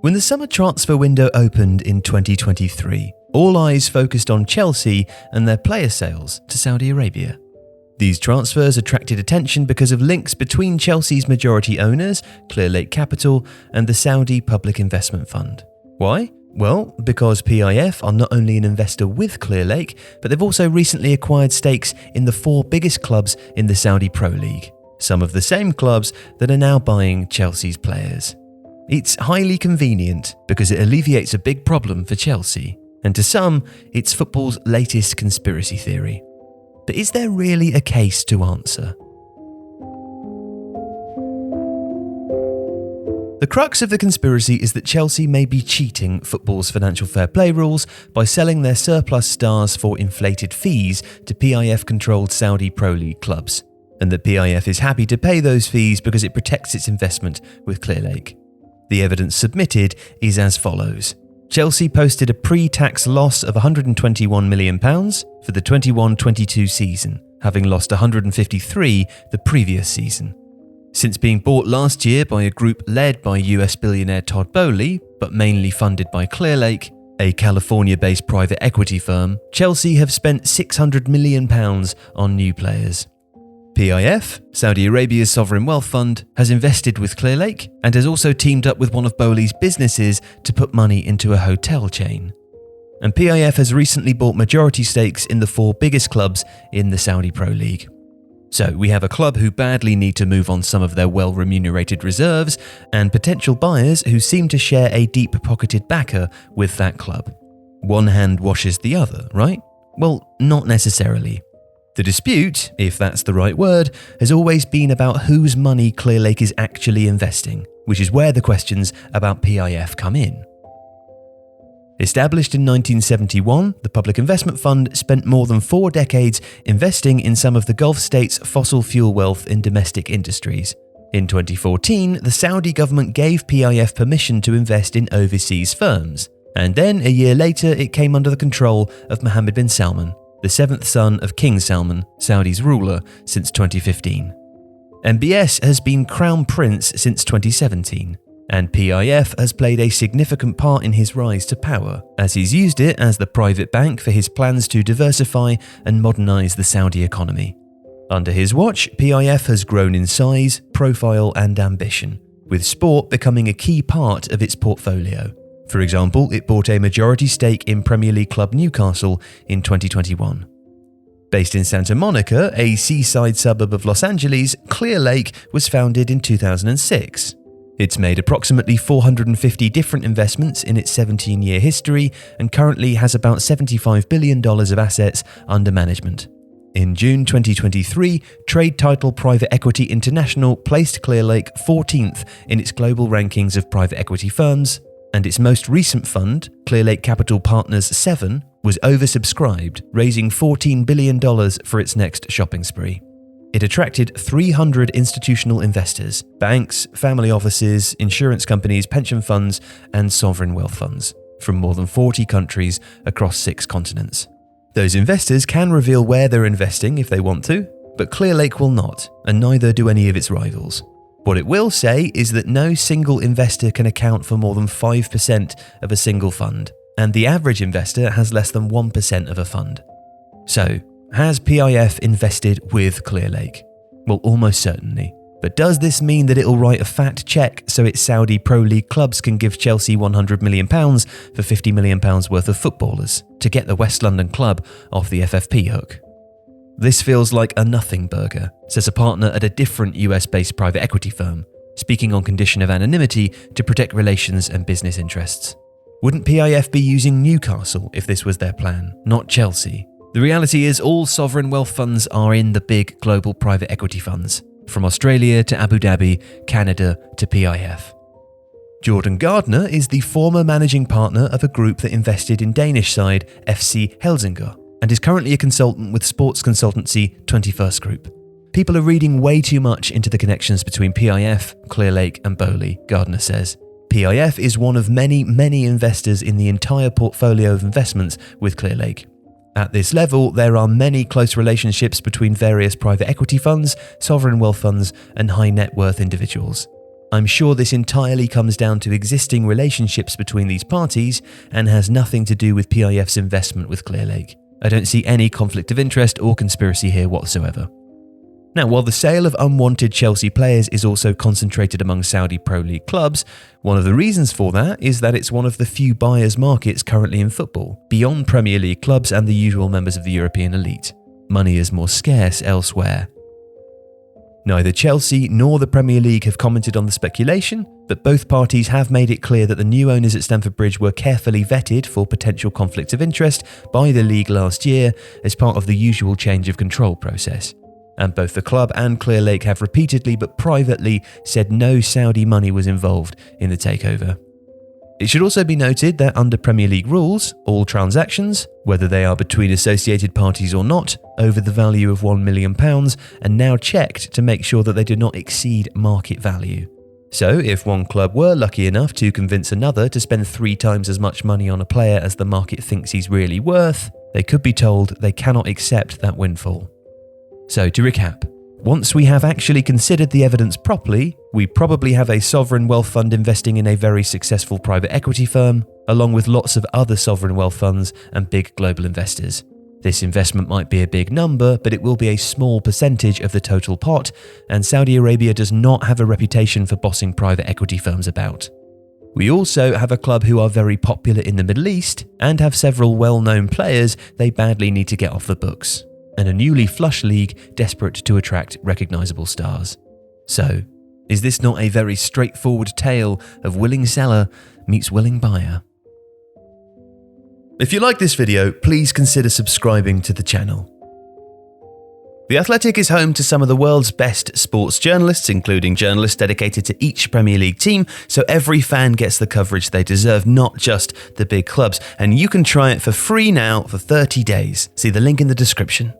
When the summer transfer window opened in 2023, all eyes focused on Chelsea and their player sales to Saudi Arabia. These transfers attracted attention because of links between Chelsea's majority owners, Clearlake Capital, and the Saudi Public Investment Fund. Why? Well, because PIF are not only an investor with Clearlake, but they've also recently acquired stakes in the 4 biggest clubs in the Saudi Pro League, some of the same clubs that are now buying Chelsea's players. It's highly convenient because it alleviates a big problem for Chelsea, and to some, it's football's latest conspiracy theory. But is there really a case to answer? The crux of the conspiracy is that Chelsea may be cheating football's financial fair play rules by selling their surplus stars for inflated fees to PIF-controlled Saudi Pro League clubs, and that PIF is happy to pay those fees because it protects its investment with Clearlake. The evidence submitted is as follows. Chelsea posted a pre-tax loss of £121 million for the 21-22 season, having lost £153 the previous season. Since being bought last year by a group led by US billionaire Todd Boehly, but mainly funded by Clearlake, a California-based private equity firm, Chelsea have spent £600 million on new players. PIF, Saudi Arabia's sovereign wealth fund, has invested with Clearlake and has also teamed up with one of Boehly's businesses to put money into a hotel chain. And PIF has recently bought majority stakes in the 4 biggest clubs in the Saudi Pro League. So we have a club who badly need to move on some of their well-remunerated reserves, and potential buyers who seem to share a deep-pocketed backer with that club. One hand washes the other, right? Well, not necessarily. The dispute, if that's the right word, has always been about whose money Clearlake is actually investing, which is where the questions about PIF come in. Established in 1971, the Public Investment Fund spent more than 4 decades investing in some of the Gulf states' fossil fuel wealth in domestic industries. In 2014, the Saudi government gave PIF permission to invest in overseas firms, and then a year later it came under the control of Mohammed bin Salman, the 7th son of King Salman, Saudi's ruler, since 2015. MBS has been Crown Prince since 2017, and PIF has played a significant part in his rise to power, as he's used it as the private bank for his plans to diversify and modernise the Saudi economy. Under his watch, PIF has grown in size, profile and ambition, with sport becoming a key part of its portfolio. For example, it bought a majority stake in Premier League club Newcastle in 2021. Based in Santa Monica, a seaside suburb of Los Angeles, Clearlake was founded in 2006. It's made approximately 450 different investments in its 17-year history and currently has about $75 billion of assets under management. In June 2023, trade title Private Equity International placed Clearlake 14th in its global rankings of private equity firms, and its most recent fund, Clearlake Capital Partners 7, was oversubscribed, raising $14 billion for its next shopping spree. It attracted 300 institutional investors, banks, family offices, insurance companies, pension funds, and sovereign wealth funds from more than 40 countries across 6 continents. Those investors can reveal where they're investing if they want to, but Clearlake will not, and neither do any of its rivals. What it will say is that no single investor can account for more than 5% of a single fund, and the average investor has less than 1% of a fund. So, has PIF invested with Clearlake? Well, almost certainly. But does this mean that it'll write a fat cheque so its Saudi Pro League clubs can give Chelsea £100 million for £50 million worth of footballers to get the West London club off the FFP hook? This feels like a nothing burger, says a partner at a different US-based private equity firm, speaking on condition of anonymity to protect relations and business interests. Wouldn't PIF be using Newcastle if this was their plan, not Chelsea? The reality is all sovereign wealth funds are in the big global private equity funds, from Australia to Abu Dhabi, Canada to PIF. Jordan Gardner is the former managing partner of a group that invested in Danish side FC Helsingør, and is currently a consultant with sports consultancy 21st Group. People are reading way too much into the connections between PIF, Clearlake and Boehly, Gardner says. PIF is one of many investors in the entire portfolio of investments with Clearlake. At this level, there are many close relationships between various private equity funds, sovereign wealth funds and high net worth individuals. I'm sure this entirely comes down to existing relationships between these parties and has nothing to do with PIF's investment with Clearlake. I don't see any conflict of interest or conspiracy here whatsoever. Now, while the sale of unwanted Chelsea players is also concentrated among Saudi Pro League clubs, one of the reasons for that is that it's one of the few buyers' markets currently in football, beyond Premier League clubs and the usual members of the European elite. Money is more scarce elsewhere. Neither Chelsea nor the Premier League have commented on the speculation, but both parties have made it clear that the new owners at Stamford Bridge were carefully vetted for potential conflict of interest by the league last year as part of the usual change of control process. And both the club and Clearlake have repeatedly but privately said no Saudi money was involved in the takeover. It should also be noted that under Premier League rules, all transactions, whether they are between associated parties or not, over the value of £1 million are now checked to make sure that they do not exceed market value. So if one club were lucky enough to convince another to spend 3 times as much money on a player as the market thinks he's really worth, they could be told they cannot accept that windfall. So to recap, once we have actually considered the evidence properly, we probably have a sovereign wealth fund investing in a very successful private equity firm, along with lots of other sovereign wealth funds and big global investors. This investment might be a big number, but it will be a small percentage of the total pot, and Saudi Arabia does not have a reputation for bossing private equity firms about. We also have a club who are very popular in the Middle East and have several well-known players they badly need to get off the books, and a newly flush league desperate to attract recognisable stars. So, is this not a very straightforward tale of willing seller meets willing buyer? If you like this video, please consider subscribing to the channel. The Athletic is home to some of the world's best sports journalists, including journalists dedicated to each Premier League team, so every fan gets the coverage they deserve, not just the big clubs. And you can try it for free now for 30 days. See the link in the description.